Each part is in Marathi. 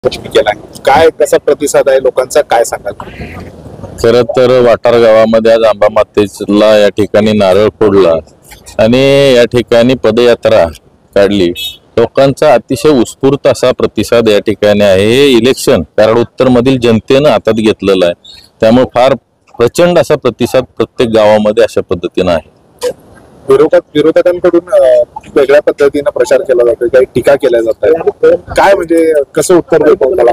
केलाय काय कसा प्रतिसाद आहे लोकांचा काय सांगाल? खरं तर वाटार गावामध्ये आज आंबा मातेला या ठिकाणी नारळ फोडला आणि या ठिकाणी पदयात्रा काढली। लोकांचा अतिशय उत्स्फूर्त असा प्रतिसाद या ठिकाणी आहे। हे इलेक्शन कराड उत्तर मधील जनतेने हातात घेतलेलं आहे, त्यामुळे फार प्रचंड असा प्रतिसाद प्रत्येक गावामध्ये अशा पद्धतीने आहे। विरोधकांकडून वेगळ्या पद्धतीने प्रचार केला जातो, काही टीका केल्या जातात, काय म्हणजे कसं उत्तर देतो त्याला?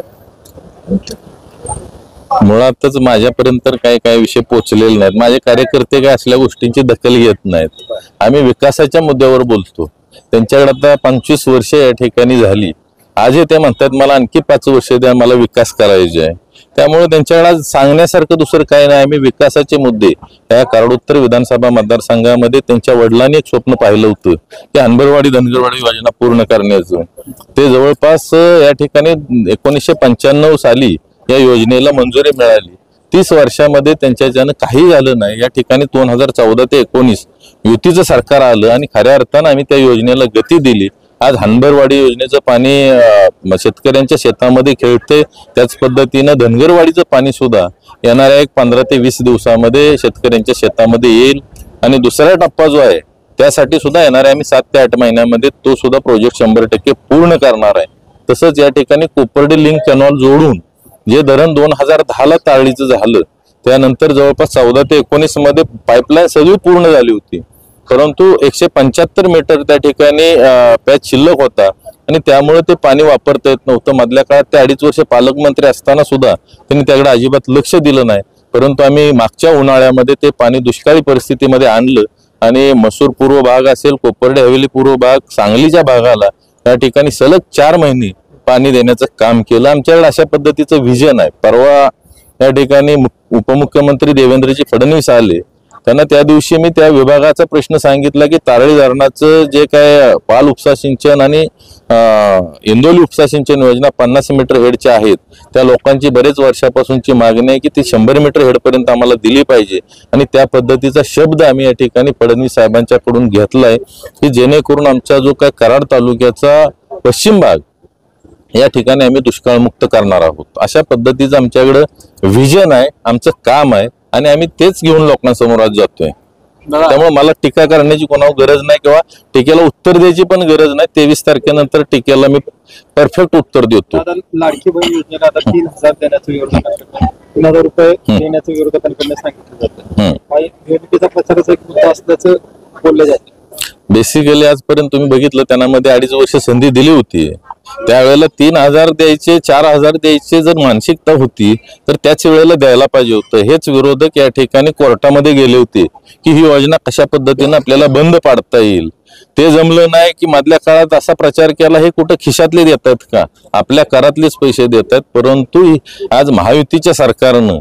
मुळातच माझ्यापर्यंत तर काय विषय पोहोचलेले नाहीत। माझे कार्यकर्ते काय असल्या गोष्टींची दखल घेत नाहीत। आम्ही विकासाच्या मुद्द्यावर बोलतो। त्यांच्याकडे आता 25 वर्ष या ठिकाणी झाली, आजही ते म्हणतात मला आणखी 5 वर्ष द्या, मला विकास करायचा आहे। त्यामुळे त्यांच्याकडे सांगण्यासारखं दुसरं काय नाही। आम्ही विकासाचे मुद्दे या कराड उत्तर विधानसभा मतदारसंघामध्ये त्यांच्या वडिलांनी एक स्वप्न पाहिलं होतं की हनबरवाडी धनगरवाडी योजना पूर्ण करण्याचं। ते जवळपास या ठिकाणी 1995 साली या योजनेला मंजुरी मिळाली। 30 वर्षामध्ये त्यांच्याच्यानं काही झालं नाही। या ठिकाणी 2014 ते 19 युतीचं सरकार आलं आणि खऱ्या अर्थानं आम्ही त्या योजनेला गती दिली। आज हनबरवाडी योजनेचं पाणी शेतकऱ्यांच्या शेतामध्ये खेळते, त्याच पद्धतीनं धनगरवाडीचं पाणी सुद्धा येणाऱ्या एक 15 ते 20 दिवसामध्ये शेतकऱ्यांच्या शेतामध्ये येईल। आणि दुसरा टप्पा जो आहे त्यासाठी सुद्धा येणाऱ्या आम्ही 7 ते 8 महिन्यामध्ये तो सुद्धा प्रोजेक्ट 100% पूर्ण करणार आहे। तसंच या ठिकाणी कोपर्डी लिंक कॅनॉल जोडून जे धरण 2010 ला ताळीचं झालं, त्यानंतर जवळपास 14 ते 19 मध्ये पाईपलाईन सगळी पूर्ण झाली होती, परंतु 175 मीटर त्या ठिकाणी पॅच शिल्लक होता आणि त्यामुळे ते पाणी वापरता येत नव्हतं। मधल्या काळात ते 2.5 वर्ष पालकमंत्री असताना सुद्धा त्यांनी त्याकडे अजिबात लक्ष दिलं नाही, परंतु आम्ही मागच्या उन्हाळ्यामध्ये ते पाणी दुष्काळी परिस्थितीमध्ये आणलं आणि मसूर पूर्व भाग असेल, कोपर्डे हवेली पूर्व भाग, सांगलीच्या भागाला या ठिकाणी सलग 4 महिने पाणी देण्याचं काम केलं। आमच्याकडे अशा पद्धतीचं विजन आहे। परवा या ठिकाणी उपमुख्यमंत्री देवेंद्रजी फडणवीस आले, त्यांना त्या दिवशी मी त्या विभागाचा प्रश्न सांगितला की तारळी धरणाचं जे काय पाल उपसा सिंचन आणि इंदोली उपसा सिंचन योजना 50 मीटर हेडच्या आहेत, त्या लोकांची बरेच वर्षापासूनची मागणी आहे की ती 100 मीटर हेडपर्यंत आम्हाला दिली पाहिजे। आणि त्या पद्धतीचा शब्द आम्ही या ठिकाणी फडणवीस साहेबांच्याकडून घेतलाय की जेणेकरून आमचा जो काय कराड तालुक्याचा पश्चिम भाग या ठिकाणी आम्ही दुष्काळमुक्त करणार आहोत। अशा पद्धतीचं आमच्याकडे विजन आहे, आमचं काम आहे आणि आम्ही तेच घेऊन लोकांसमोर आज जातोय। त्यामुळे मला टीका करण्याची कोणावर गरज नाही किंवा टीकेला उत्तर द्यायची पण गरज नाही। 23 तारखेनंतर टीकेला मी परफेक्ट उत्तर देतो। लाडकी बहीण योजनेला आता 3,000 देण्याचं विरोधकांकडून 3,000 रुपये देण्याचं विरोधकांकडून सांगितलं जातं, निवडणुकीचा प्रचाराचा एक मुद्दा असल्याचं बोललं जातं। बेसिकली आजपर्यंत तुम्ही बघितलं त्यांना 2.5 वर्ष संधी दिली होती, त्यावेळेला 3,000 द्यायचे 4,000 द्यायचे जर मानसिकता होती तर त्याच वेळेला द्यायला पाहिजे होतं। हेच विरोधक या ठिकाणी कोर्टामध्ये गेले होते की ही योजना कशा पद्धतीने आपल्याला बंद पाडता येईल। ते जमलं नाही की मधल्या काळात असा प्रचार केला हे कुठं खिशातले देतात का, आपल्या करातलेच पैसे देतात। परंतु आज महायुतीच्या सरकारनं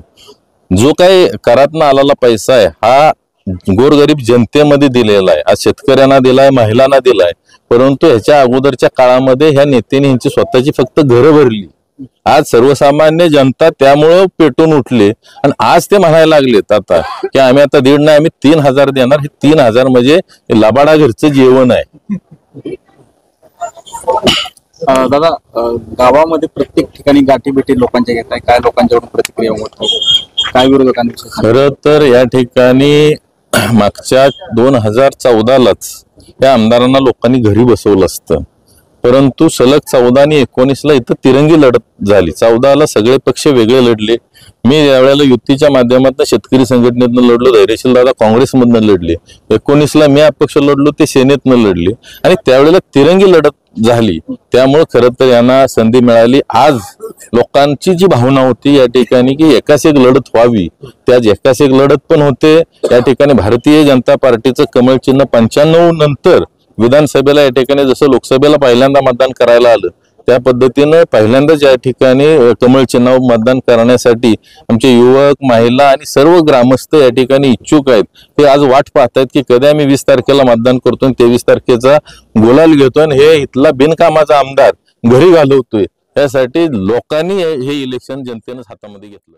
जो काही करातनं आलेला पैसा आहे हा गोरगरीब जनतेमध्ये दिलेला आहे। आज शेतकऱ्यांना दिलाय, महिलांना दिलाय, परंतु ह्याच्या अगोदरच्या काळामध्ये ह्या नेत्यांनी यांची स्वतःची फक्त घरं भरली। आज सर्वसामान्य जनता त्यामुळं पेटून उठले आणि आज ते म्हणायला लागलेत आता की आम्ही आता 1.5 नाही आम्ही 3,000 देणार। हे 3,000 म्हणजे लबाडा घरचं जेवण आहे। दादा, गावामध्ये प्रत्येक ठिकाणी गाठीभेटी लोकांच्या घेत आहे, काय लोकांच्याकडून प्रतिक्रिया होत, काय विरोधकांनी? खरं तर या ठिकाणी मागच्या 2014लाच या आमदारांना लोकांनी घरी बसवलं असतं, परंतु सलग 14 आणि 19ला इथं तिरंगी लढत झाली। 14ला सगळे पक्ष वेगळे लढले, मी यावेळेला युतीच्या माध्यमातून शेतकरी संघटनेतनं लढलो, धैर्यशील दादा काँग्रेसमधनं लढले, 19ला मी अपक्ष लढलो, ते सेनेतनं लढले आणि त्यावेळेला तिरंगी लढत झाली। त्यामुळे खरं तर यांना संधी मिळाली। आज लोकांची जी भावना होती या ठिकाणी की एकाच एक लढत व्हावी, त्याच एकाच एक लढत पण होते। या ठिकाणी भारतीय जनता पार्टीचं कमळ चिन्ह 95 नंतर विधानसभेला या ठिकाणी जसं लोकसभेला पहिल्यांदा मतदान करायला आलं त्या पद्धतीनं पहिल्यांदाच या ठिकाणी कमळ चिन्हावर मतदान करण्यासाठी आमचे युवक, महिला आणि सर्व ग्रामस्थ या ठिकाणी इच्छुक आहेत। ते आज वाट पाहतायत की कधी आम्ही 20 तारखेला मतदान करतोय, 23 तारखेचा गुलाल घेतोय आणि हे इथला बिनकामाचा आमदार घरी घालवतोय। यासाठी लोकांनी हे इलेक्शन जनतेनं हातामध्ये घेतलं।